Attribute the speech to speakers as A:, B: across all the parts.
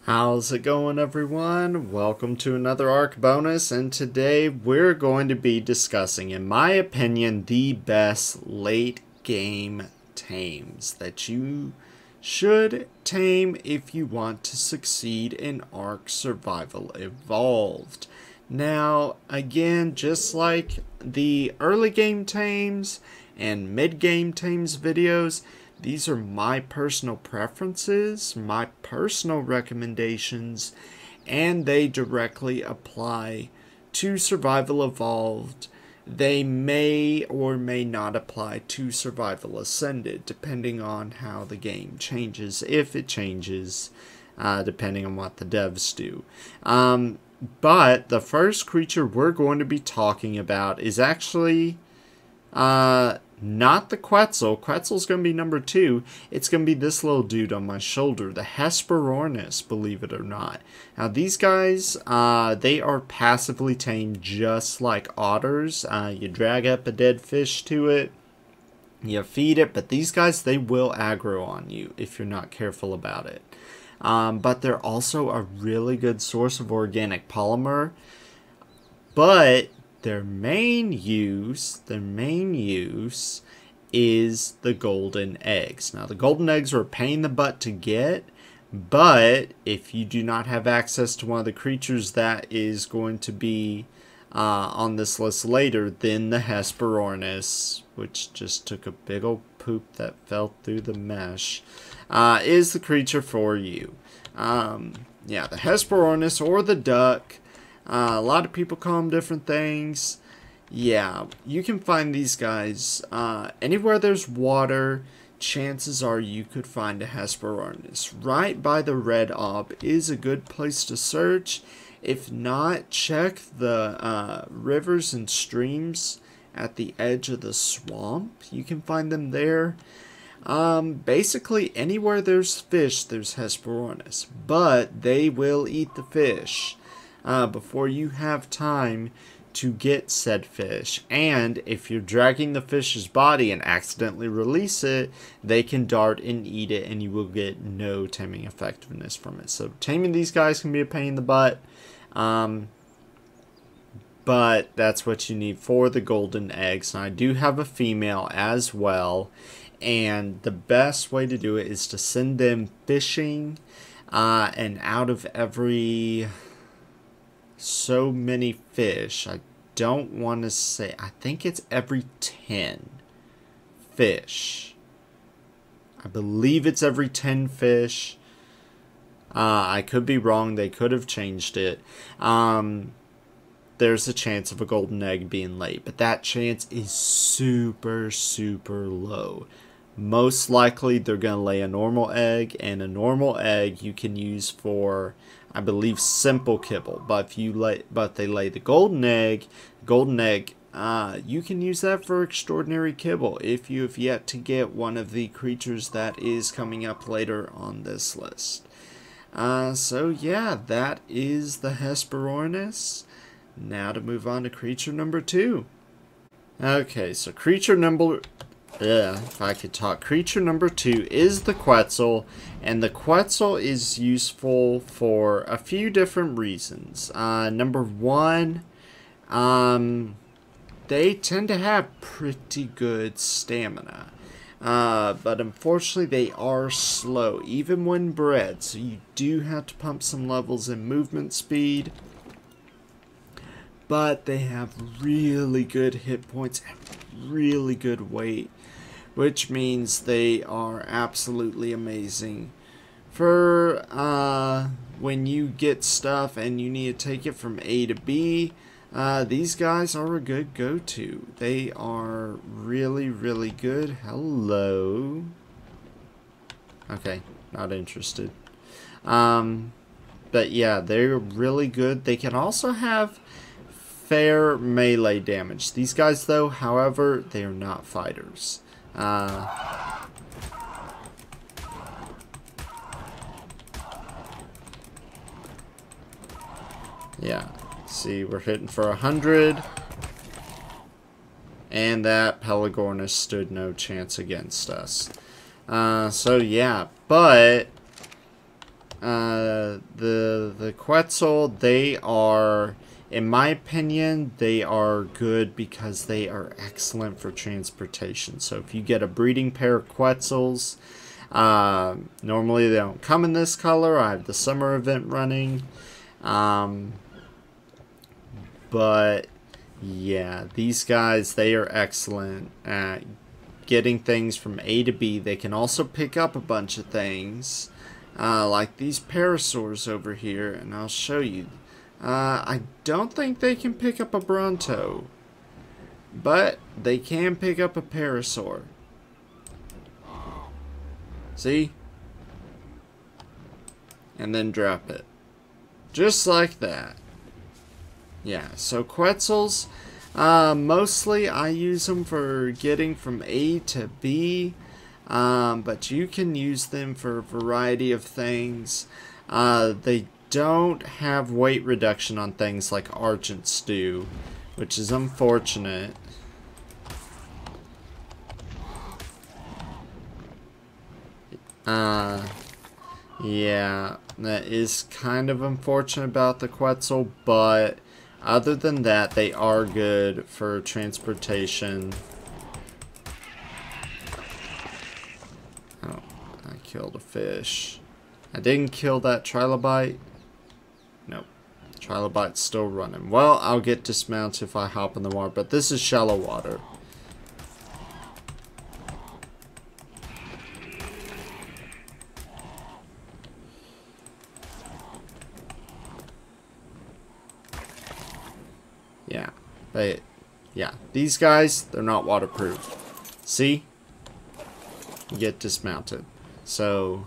A: How's it going, everyone? Welcome to another ARK bonus, and today we're going to be discussing, in my opinion, the best late game tames that you should tame if you want to succeed in ARK Survival Evolved. Now, again, just like the early game tames and mid game tames videos, these are my personal preferences, my personal recommendations, and they directly apply to Survival Evolved. They may or may not apply to Survival Ascended, depending on how the game changes, if it changes, depending on what the devs do. But the first creature we're going to be talking about is actually not the Quetzal. Quetzal's going to be number 2. It's going to be this little dude on my shoulder, the Hesperornis, believe it or not. Now, these guys, they are passively tamed just like otters. You drag up a dead fish to it, you feed it, but these guys, they will aggro on you if you're not careful about it. But they're also a really good source of organic polymer. But their main use is the golden eggs. Now, the golden eggs are a pain in the butt to get, but if you do not have access to one of the creatures that is going to be on this list later, then the Hesperornis, which just took a big old poop that fell through the mesh, is the creature for you. Yeah, the Hesperornis or the duck. A lot of people call them different things. Yeah, you can find these guys anywhere there's water. Chances are you could find a Hesperornis. Right by the red ob is a good place to search. If not, check the rivers and streams at the edge of the swamp. You can find them there. Basically, anywhere there's fish, there's Hesperornis. But they will eat the fish before you have time to get said fish. And if you're dragging the fish's body and accidentally release it, they can dart and eat it, and you will get no taming effectiveness from it. So taming these guys can be a pain in the butt, but that's what you need for the golden eggs. And I do have a female as well, and the best way to do it is to send them fishing, and out of every so many fish, I don't want to say, I think it's every 10 fish. I believe it's every 10 fish. I could be wrong, they could have changed it. There's a chance of a golden egg being laid, but that chance is super, super low. Most likely they're going to lay a normal egg, and a normal egg you can use for, I believe, simple kibble. But if they lay the golden egg, you can use that for extraordinary kibble if you have yet to get one of the creatures that is coming up later on this list. So yeah, that is the Hesperornis. Now to move on to creature number 2. Okay, so creature number 2 is the Quetzal, and the Quetzal is useful for a few different reasons. Number 1, they tend to have pretty good stamina, but unfortunately they are slow, even when bred, so you do have to pump some levels in movement speed. But they have really good hit points and really good weight, which means they are absolutely amazing for when you get stuff and you need to take it from A to B. These guys are a good go-to. They are really, really good. Hello. Okay, not interested. But yeah, they're really good. They can also have fair melee damage. These guys, though, however, they are not fighters. Yeah, see, we're hitting for 100, and that Pelagornis stood no chance against us. So yeah, but the Quetzal, they are, in my opinion, they are good because they are excellent for transportation. So if you get a breeding pair of Quetzals, normally they don't come in this color. I have the summer event running. But yeah, these guys, they are excellent at getting things from A to B. They can also pick up a bunch of things, like these parasaurs over here, and I'll show you. I don't think they can pick up a Bronto, but they can pick up a parasaur. See? And then drop it. Just like that. Yeah, so Quetzals, mostly I use them for getting from A to B, but you can use them for a variety of things. They don't have weight reduction on things like Argents do, which is unfortunate. Yeah, that is kind of unfortunate about the Quetzal, but other than that, they are good for transportation. Oh, I killed a fish. I didn't kill that trilobite. Nope. Trilobite's still running. Well, I'll get dismounted if I hop in the water, but this is shallow water. Yeah, these guys, they're not waterproof. See? You get dismounted. So,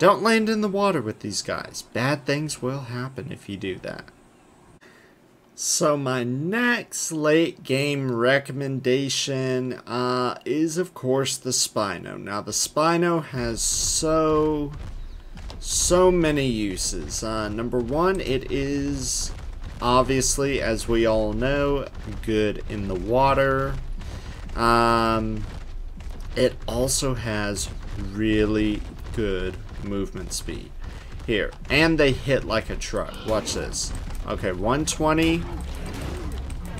A: don't land in the water with these guys. Bad things will happen if you do that. So my next late game recommendation is, of course, the Spino. Now, the Spino has so many uses. Number one, it is, obviously, as we all know, good in the water. It also has really good movement speed. Here, and they hit like a truck. Watch this. Okay, 120,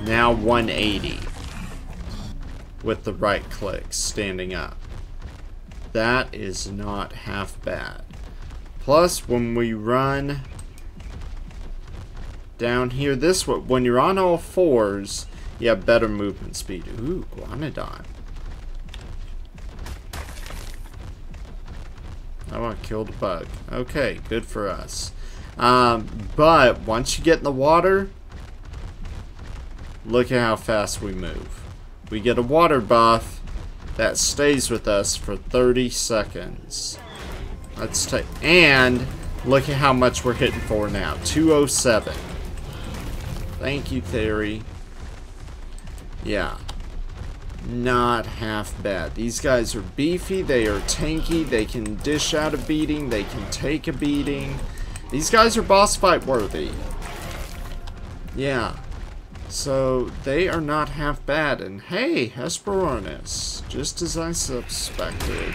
A: now 180 with the right click standing up. That is not half bad. Plus, when we run down here this way, when you're on all fours, you have better movement speed. Ooh, Guanodon. Oh, I killed a bug. Okay, good for us. But once you get in the water, look at how fast we move. We get a water buff that stays with us for 30 seconds. Let's take, and look at how much we're hitting for now. 207. Thank you, Theory. Yeah. Not half bad. These guys are beefy, they are tanky, they can dish out a beating, they can take a beating. These guys are boss fight worthy. Yeah. So, they are not half bad. And hey, Hesperornis. Just as I suspected.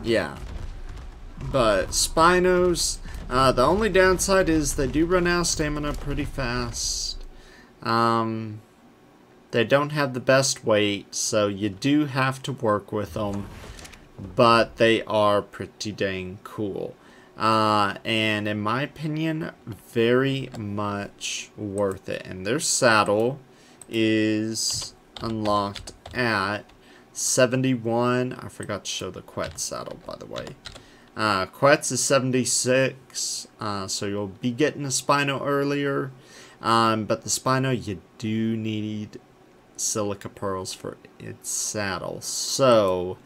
A: Yeah. But Spinos, the only downside is they do run out of stamina pretty fast. They don't have the best weight, so you do have to work with them. But they are pretty dang cool. And in my opinion, very much worth it. And their saddle is unlocked at 71. I forgot to show the Quetz saddle, by the way. Quetz is 76, so you'll be getting a Spino earlier. But the Spino, you do need silica pearls for its saddle. So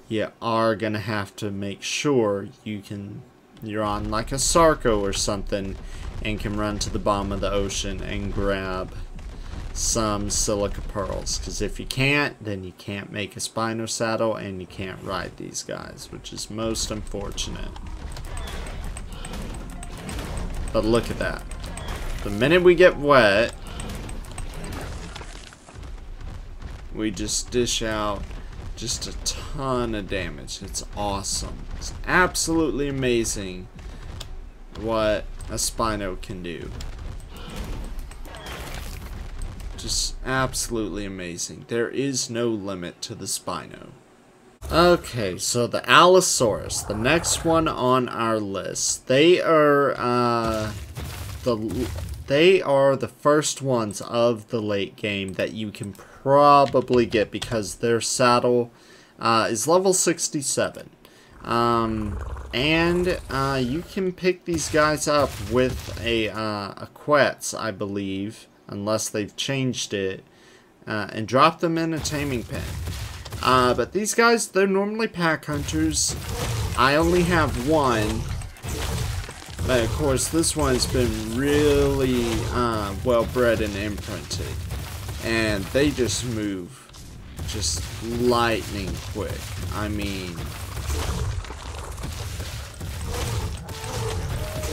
A: you are going to have to make sure you're on like a Sarco or something and can run to the bottom of the ocean and grab some silica pearls. Because if you can't, then you can't make a Spino saddle and you can't ride these guys, which is most unfortunate. But look at that. The minute we get wet, we just dish out Just a ton of damage. It's awesome. It's absolutely amazing what a Spino can do. Just absolutely amazing. There is no limit to the Spino. Okay, so the Allosaurus, the next one on our list. They are the first ones of the late game that you can probably get because their saddle is level 67. And you can pick these guys up with a Quetz, I believe, unless they've changed it, and drop them in a taming pen. But these guys, they're normally pack hunters. I only have one. But of course, this one's been really well bred and imprinted. And they just move just lightning quick. I mean,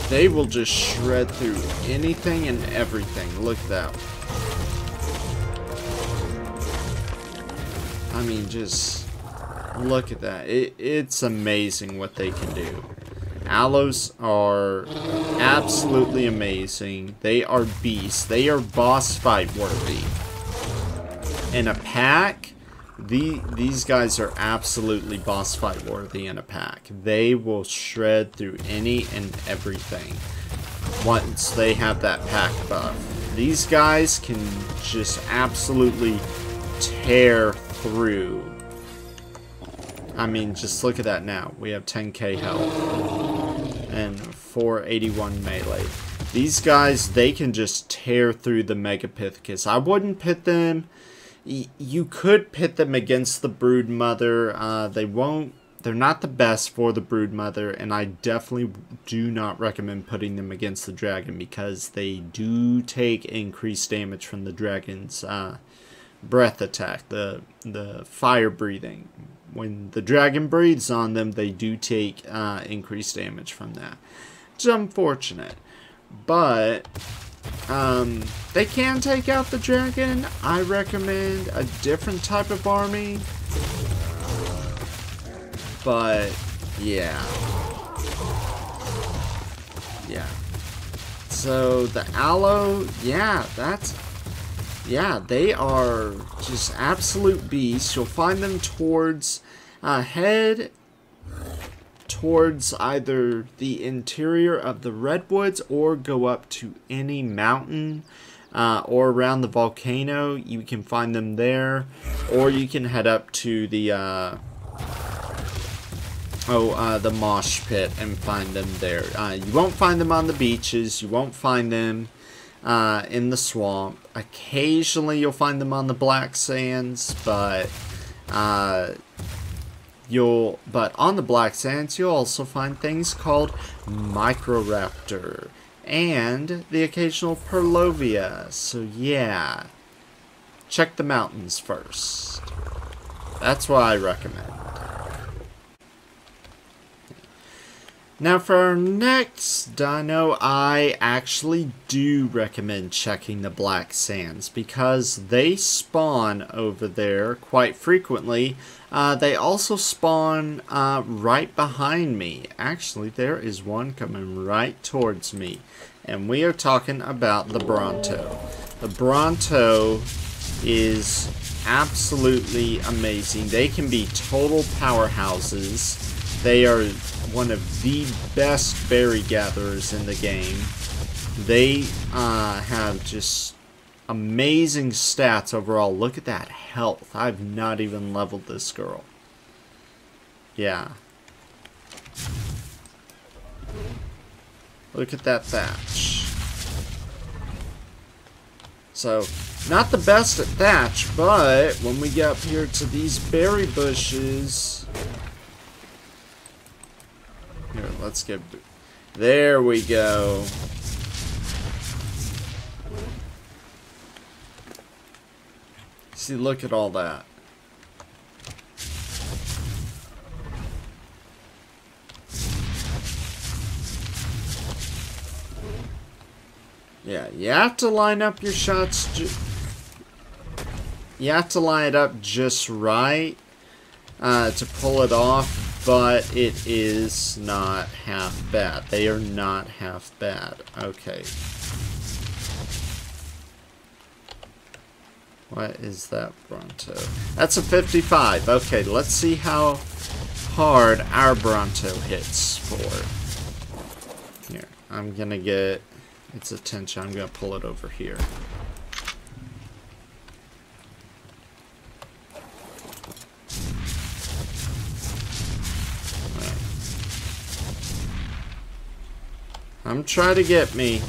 A: they will just shred through anything and everything. Look at that. I mean, just look at that. It's amazing what they can do. Allos are absolutely amazing. They are beasts. They are boss fight worthy. In a pack, these guys are absolutely boss fight worthy in a pack. They will shred through any and everything once they have that pack buff. These guys can just absolutely tear through. I mean, just look at that now. We have 10k health and 481 melee. These guys, they can just tear through the Megapithecus. I wouldn't pit them. You could pit them against the Broodmother. They're not the best for the Broodmother, and I definitely do not recommend putting them against the dragon because they do take increased damage from the dragon's breath attack, the fire breathing. When the dragon breathes on them, they do take increased damage from that. It's unfortunate, but they can take out the dragon. I recommend a different type of army, but yeah. So the Allo, they are just absolute beasts. You'll find them towards head towards either the interior of the redwoods or go up to any mountain or around the volcano. You can find them there, or you can head up to the mosh pit and find them there. You won't find them on the beaches. You won't find them in the swamp. Occasionally you'll find them on the black sands, but on the black sands you'll also find things called Microraptor and the occasional Perlovia. So yeah, check the mountains first. That's what I recommend. Now for our next dino, I actually do recommend checking the Black Sands because they spawn over there quite frequently. They also spawn right behind me. Actually, there is one coming right towards me. And we are talking about the Bronto. The Bronto is absolutely amazing. They can be total powerhouses. They are one of the best berry gatherers in the game. They have just amazing stats overall. Look at that health. I've not even leveled this girl. Yeah. Look at that thatch. So, not the best at thatch, but when we get up here to these berry bushes... Here, let's get... There we go. See, look at all that. Yeah, you have to line up your shots. You have to line it up just right. to pull it off, but it is not half bad. They are not half bad. Okay. What is that Bronto? That's a 55. Okay, let's see how hard our Bronto hits for. Here, I'm gonna get its attention. I'm gonna pull it over here. Right. I'm trying to get me.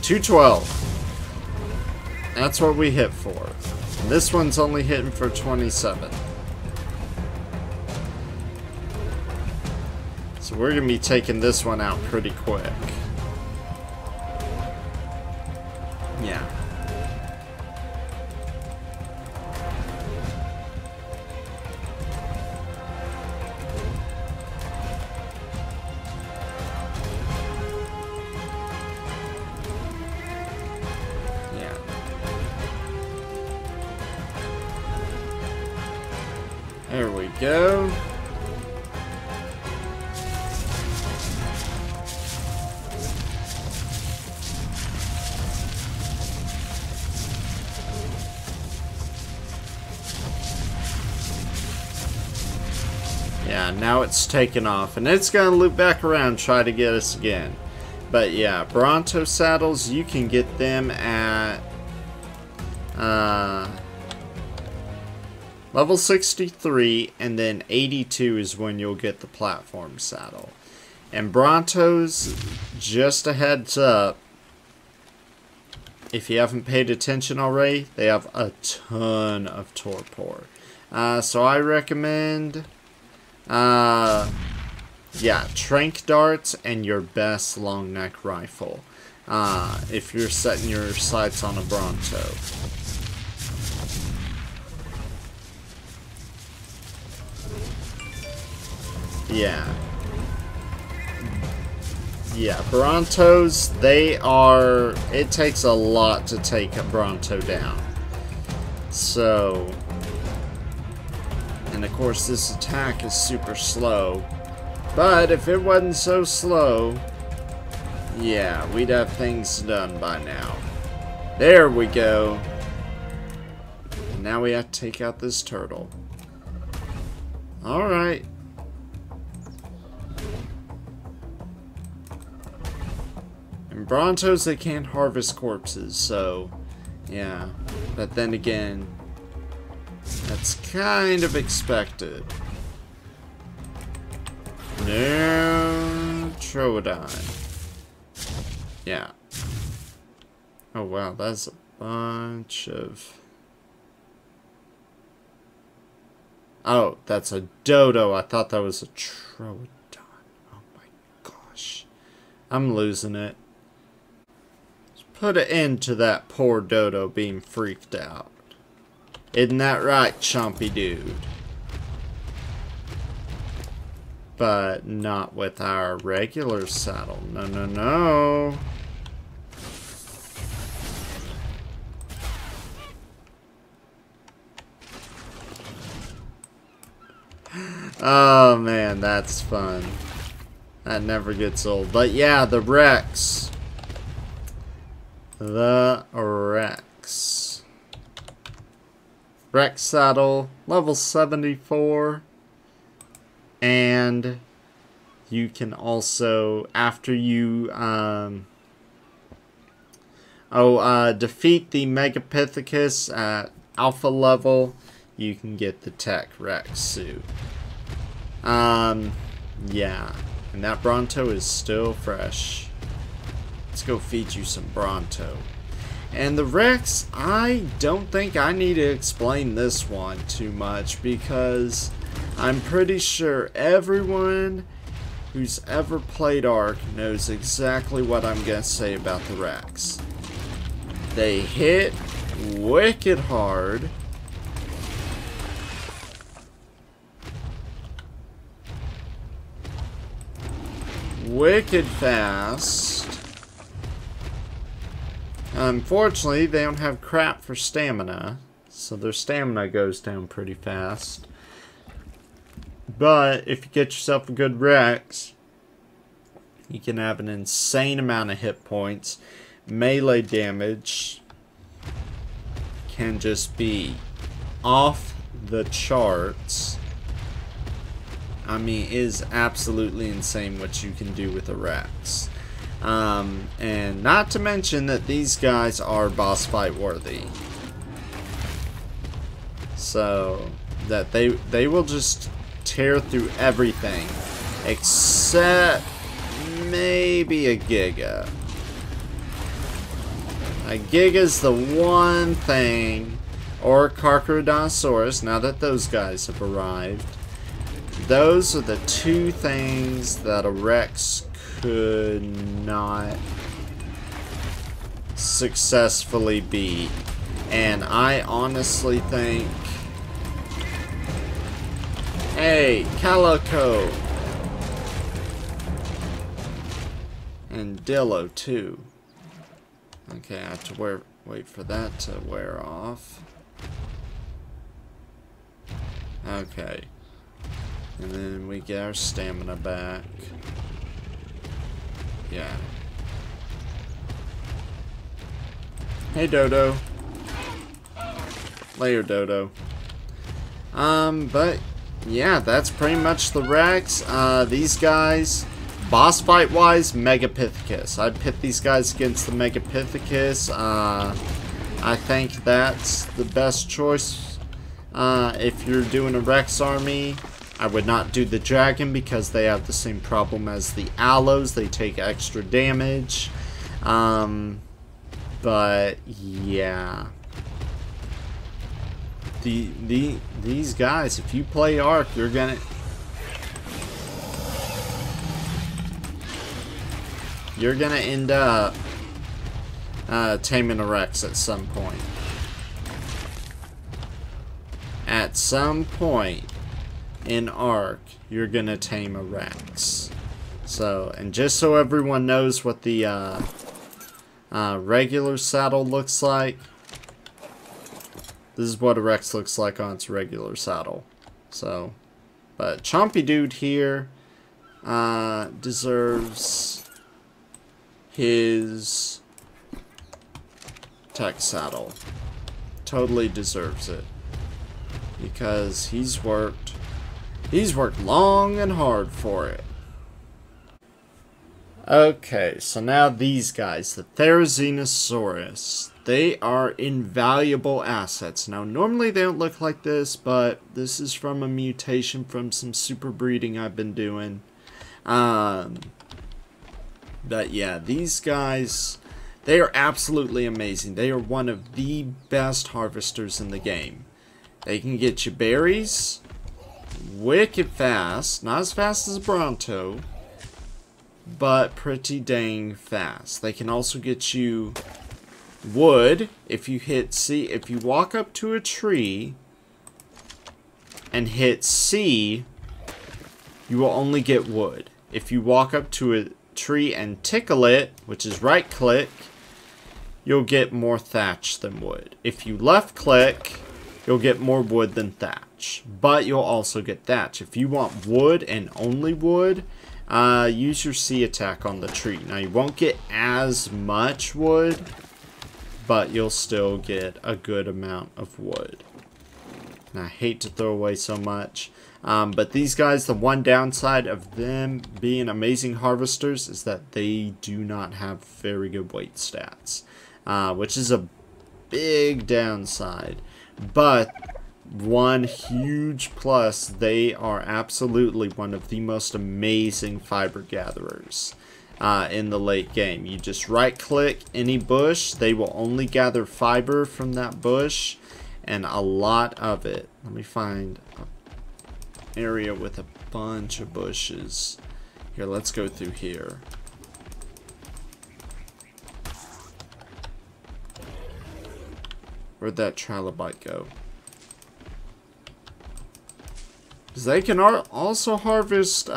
A: $212. That's what we hit for. And this one's only hitting for 27. So we're going to be taking this one out pretty quick. Yeah. There we go. Yeah, now it's taken off, and it's gonna loop back around and try to get us again. But yeah, Bronto saddles, you can get them at level 63, and then 82 is when you'll get the platform saddle. And Brontos, just a heads up, if you haven't paid attention already, they have a ton of torpor. So I recommend, yeah, trank darts and your best long neck rifle, if you're setting your sights on a Bronto. Yeah. Yeah, Brontos, they are... It takes a lot to take a Bronto down. So... And of course this attack is super slow. But if it wasn't so slow... Yeah, we'd have things done by now. There we go. And now we have to take out this turtle. Alright. And Brontos, they can't harvest corpses, so, yeah. But then again, that's kind of expected. No, Troodon. Yeah. Oh wow, that's a bunch of... Oh, that's a dodo. I thought that was a Troodon. Oh my gosh. I'm losing it. Put an end to that poor dodo being freaked out. Isn't that right, chompy dude? But not with our regular saddle. No, no, no. Oh man, that's fun. That never gets old. But yeah, the Rex. The Rex. Rex saddle, level 74. And you can also, after you defeat the Megapithecus at alpha level, you can get the Tech Rex suit. Yeah. And that Bronto is still fresh. Let's go feed you some Bronto. And the Rex, I don't think I need to explain this one too much, because I'm pretty sure everyone who's ever played ARK knows exactly what I'm going to say about the Rex. They hit wicked hard. Wicked fast. Unfortunately, they don't have crap for stamina, so their stamina goes down pretty fast. But if you get yourself a good Rex, you can have an insane amount of hit points. Melee damage can just be off the charts. I mean, it is absolutely insane what you can do with a Rex. And not to mention that these guys are boss fight worthy. So that they will just tear through everything except maybe a Giga. A Giga's the one thing, or Carcharodontosaurus, now that those guys have arrived. Those are the two things that a Rex could not successfully beat. And I honestly think... Hey, Calico! And Dillo, too. Okay, I have to wait for that to wear off. Okay. And then we get our stamina back. Yeah. Hey, Dodo. Later, Dodo. But yeah, that's pretty much the Rex. These guys, boss fight wise, Megapithecus. I'd pit these guys against the Megapithecus. I think that's the best choice. If you're doing a Rex army, I would not do the Dragon because they have the same problem as the Allos. They take extra damage. But yeah. These guys, if you play ARK, you're gonna end up taming a Rex at some point. At some point in ARK, you're gonna tame a Rex. So, and just so everyone knows what the regular saddle looks like, this is what a Rex looks like on its regular saddle. So, but Chompy Dude here deserves his tech saddle. Totally deserves it. Because he's worked long and hard for it. Okay, so now these guys, the Therizinosaurus, they are invaluable assets. Now, normally they don't look like this, but this is from a mutation from some super breeding I've been doing. But yeah, these guys, they are absolutely amazing. They are one of the best harvesters in the game. They can get you berries wicked fast, not as fast as a Bronto, but pretty dang fast. They can also get you wood if you hit C. If you walk up to a tree and hit C, you will only get wood. If you walk up to a tree and tickle it, which is right click, you'll get more thatch than wood. If you left click, you'll get more wood than thatch, but you'll also get thatch. If you want wood and only wood, use your C attack on the tree. Now, you won't get as much wood, but you'll still get a good amount of wood. And I hate to throw away so much. But these guys, the one downside of them being amazing harvesters is that they do not have very good weight stats, which is a big downside. But one huge plus, they are absolutely one of the most amazing fiber gatherers in the late game. You just right click any bush, they will only gather fiber from that bush, and a lot of it. Let me find an area with a bunch of bushes. Here, let's go through here. Where'd that trilobite go? Because they can also harvest,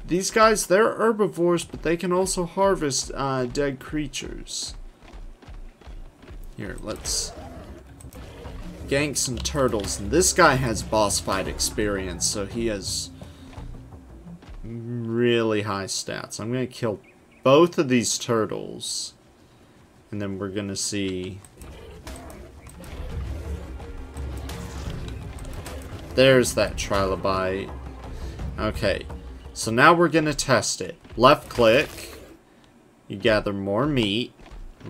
A: these guys, they're herbivores, but they can also harvest dead creatures. Here, let's gank some turtles. And this guy has boss fight experience, so he has really high stats. I'm going to kill both of these turtles. And then we're going to see... There's that trilobite. Okay, so now we're going to test it. Left click, you gather more meat.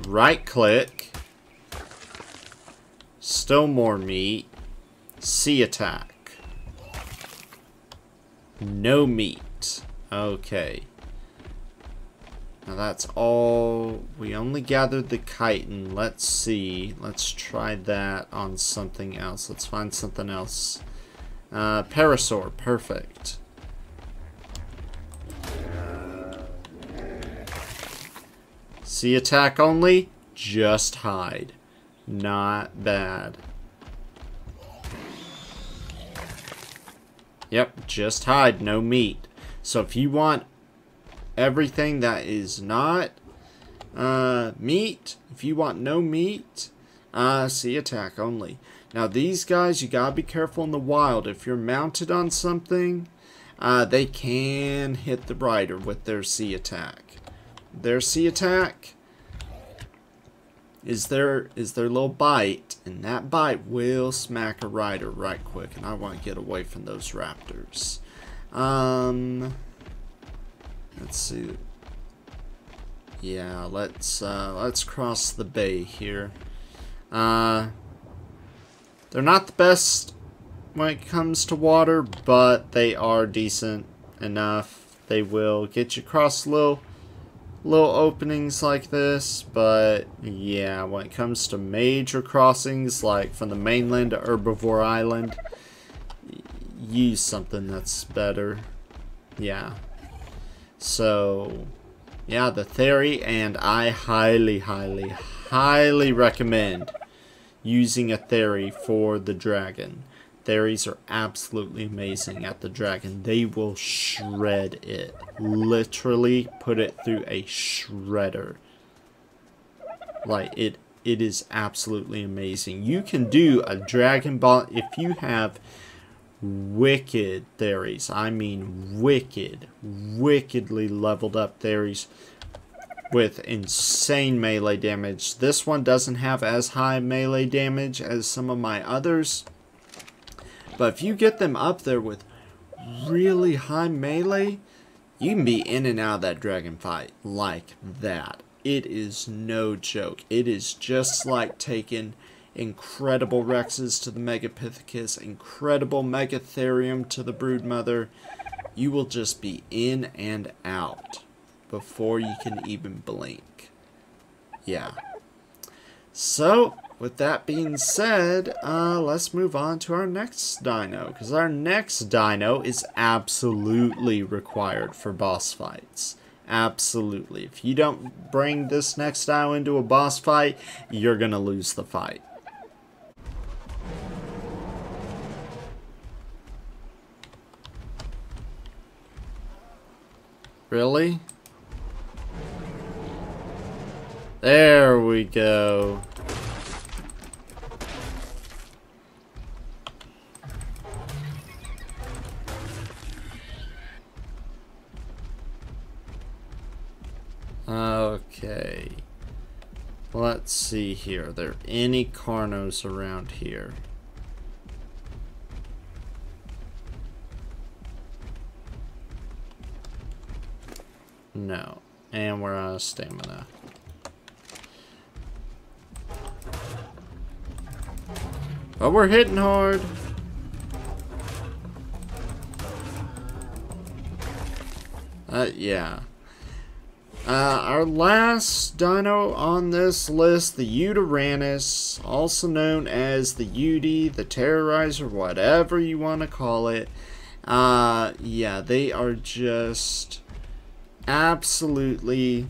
A: Right click, still more meat. C attack. No meat. Okay. Now that's all. We only gathered the chitin. Let's see. Let's try that on something else. Let's find something else. Parasaur. Perfect. C attack only. Just hide. Not bad. Yep, just hide, no meat. So if you want everything that is not meat, if you want no meat, C attack only. Now these guys, you gotta be careful in the wild. If you're mounted on something, they can hit the rider with their C attack. Their C attack is their little bite, and that bite will smack a rider right quick, and I want to get away from those raptors. Let's see. Yeah, let's cross the bay here. They're not the best when it comes to water, but they are decent enough. They will get you across little openings like this, but yeah, when it comes to major crossings, like from the mainland to Herbivore Island, use something that's better. Yeah. So, yeah, the Theri, and I highly, highly, highly recommend using a Theri for the dragon. Theris are absolutely amazing at the dragon. They will shred it. Literally put it through a shredder. Like, it is absolutely amazing. You can do a dragon ball if you have wicked Theris. I mean wickedly leveled up Theris with insane melee damage. This one doesn't have as high melee damage as some of my others. But if you get them up there with really high melee, you can be in and out of that dragon fight like that. It is no joke. It is just like taking incredible Rexes to the Megapithecus, incredible Megatherium to the Broodmother. You will just be in and out before you can even blink. Yeah. So, with that being said, let's move on to our next dino, because our next dino is absolutely required for boss fights. Absolutely. If you don't bring this next dino into a boss fight, you're going to lose the fight. Really? There we go. Okay. Let's see here. Are there any Carnos around here? No. And we're out of stamina. But we're hitting hard. Yeah. Our last dino on this list, the Yutyrannus, also known as the Yuty, the Terrorizer, whatever you want to call it. Yeah, they are just absolutely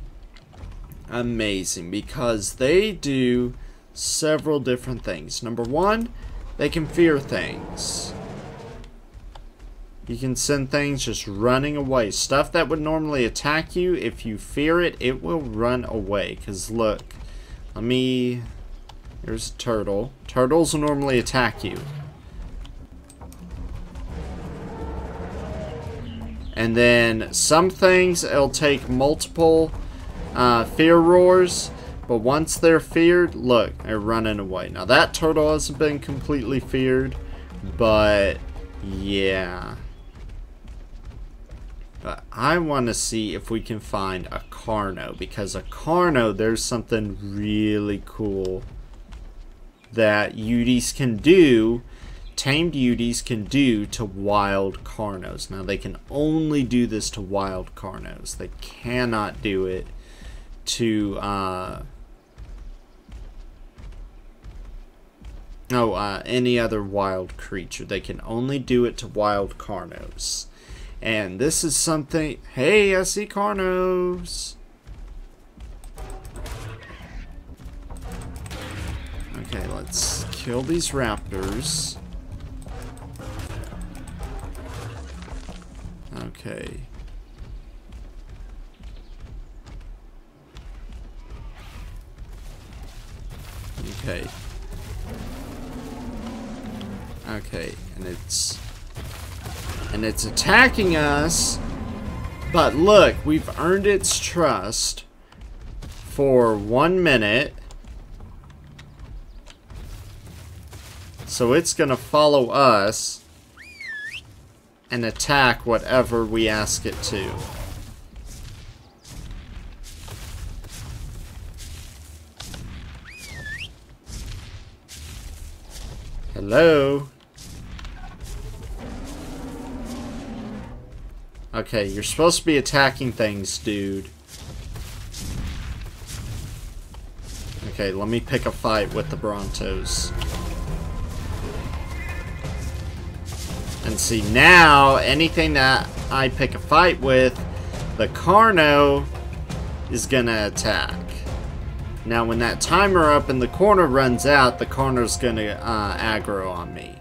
A: amazing because they do several different things. Number one, they can fear things. You can send things just running away. Stuff that would normally attack you, if you fear it, it will run away. Because look, let me There's a turtle. Turtles will normally attack you. And then some things, it'll take multiple fear roars. But once they're feared, look, they're running away. Now that turtle hasn't been completely feared. But, yeah. But I want to see if we can find a Carno. Because a Carno, there's something really cool that Yuties can do, tamed Yuties can do to wild Carnos. Now, they can only do this to wild Carnos. They cannot do it to, any other wild creature. They can only do it to wild Carnos. And this is something... Hey, I see Carnos! Okay, let's kill these raptors. Okay. Okay. Okay, and it's attacking us, but look, we've earned its trust for 1 minute. So it's gonna follow us and attack whatever we ask it to. Hello? Okay, you're supposed to be attacking things, dude. Okay, let me pick a fight with the Brontos. And see, now, anything that I pick a fight with, the Carno is gonna attack. Now, when that timer up in the corner runs out, the Carno's gonna aggro on me.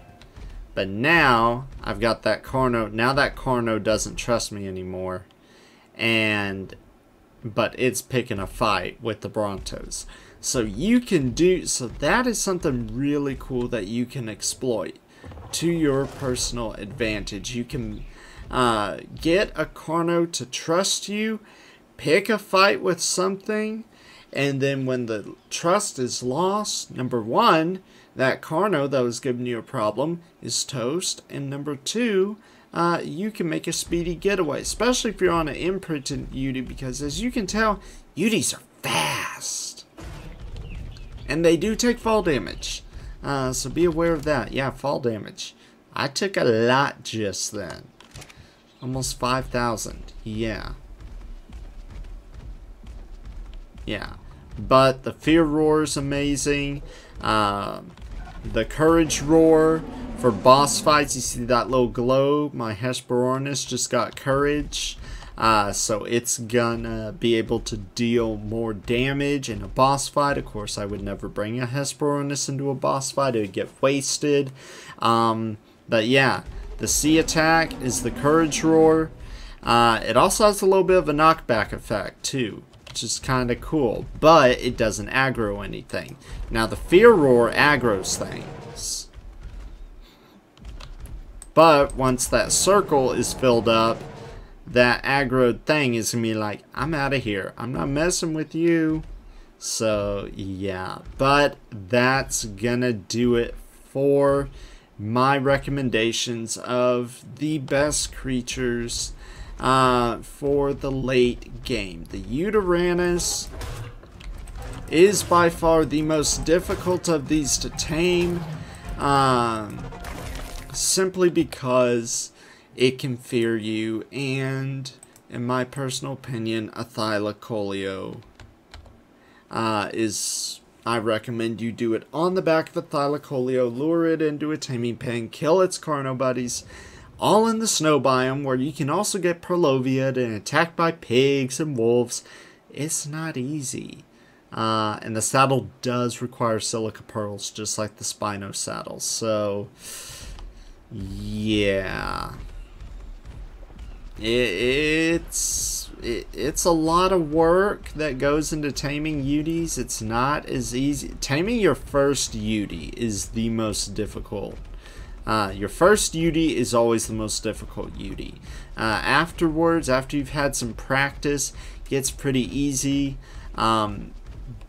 A: But now, I've got that Carno. Now that Carno doesn't trust me anymore. But it's picking a fight with the Brontos. So you can do... So that is something really cool that you can exploit to your personal advantage. You can get a Carno to trust you, pick a fight with something, and then when the trust is lost, number one, that Carno that was giving you a problem is toast, and number two, you can make a speedy getaway, especially if you're on an imprinted Yuty, because as you can tell, Yuties are fast. And they do take fall damage. So be aware of that. Yeah, fall damage. I took a lot just then. Almost 5,000. Yeah. Yeah. But the Fear Roar is amazing. The Courage Roar for boss fights. You see that little glow? My Hesperornis just got Courage. So it's gonna be able to deal more damage in a boss fight. Of course, I would never bring a Hesperornis into a boss fight. It would get wasted. But yeah, the C attack is the Courage Roar. It also has a little bit of a knockback effect too, which is kind of cool. But it doesn't aggro anything. Now the Fear Roar aggroes things. But once that circle is filled up, that aggroed thing is going to be like, I'm out of here. I'm not messing with you. So, yeah. But that's going to do it for my recommendations of the best creatures for the late game. The Yutyrannus is by far the most difficult of these to tame. Simply because it can fear you, and in my personal opinion, a Thylacoleo is... I recommend you do it on the back of a Thylacoleo, lure it into a taming pen, kill its Carno buddies, all in the snow biome, where you can also get Perloviaed and attacked by pigs and wolves. It's not easy. And the saddle does require silica pearls, just like the Spino saddle. So, yeah. It's it's a lot of work that goes into taming Yuties. It's not as easy. Taming your first Yutie is the most difficult. Your first Yutie is always the most difficult Yutie. Afterwards, after you've had some practice, it gets pretty easy.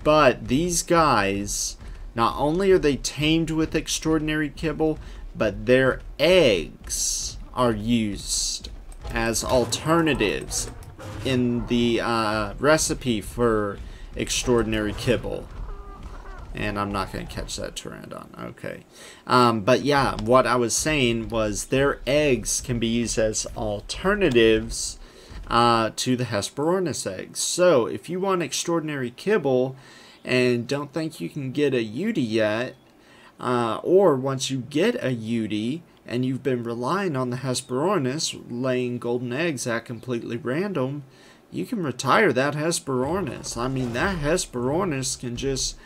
A: But these guys, not only are they tamed with extraordinary kibble, but their eggs are used as alternatives in the recipe for extraordinary kibble. And I'm not going to catch that pteranodon. Okay. But yeah, what I was saying was their eggs can be used as alternatives to the Hesperornis eggs. So if you want extraordinary kibble and don't think you can get a Yutie yet, or once you get a Yutie and you've been relying on the Hesperornis laying golden eggs at completely random, you can retire that Hesperornis. I mean, that Hesperornis can just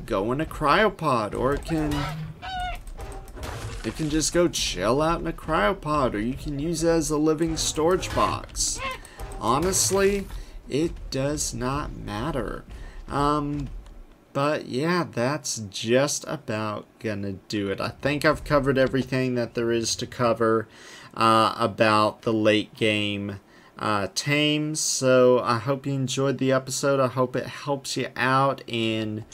A: go in a cryopod, or it can just go chill out in a cryopod, or you can use it as a living storage box. Honestly, it does not matter. But yeah, that's just about gonna do it. I think I've covered everything that there is to cover about the late game Tames. So I hope you enjoyed the episode. I hope it helps you out in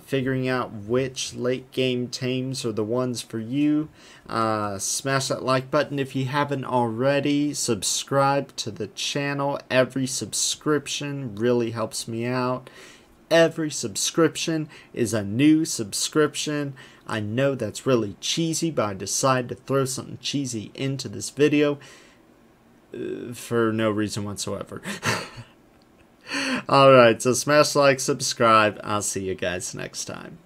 A: figuring out which late game Tames are the ones for you. Smash that like button if you haven't already. Subscribe to the channel. Every subscription really helps me out. Every subscription is a new subscription. I know that's really cheesy, but I decided to throw something cheesy into this video for no reason whatsoever. Alright, so smash like, subscribe. I'll see you guys next time.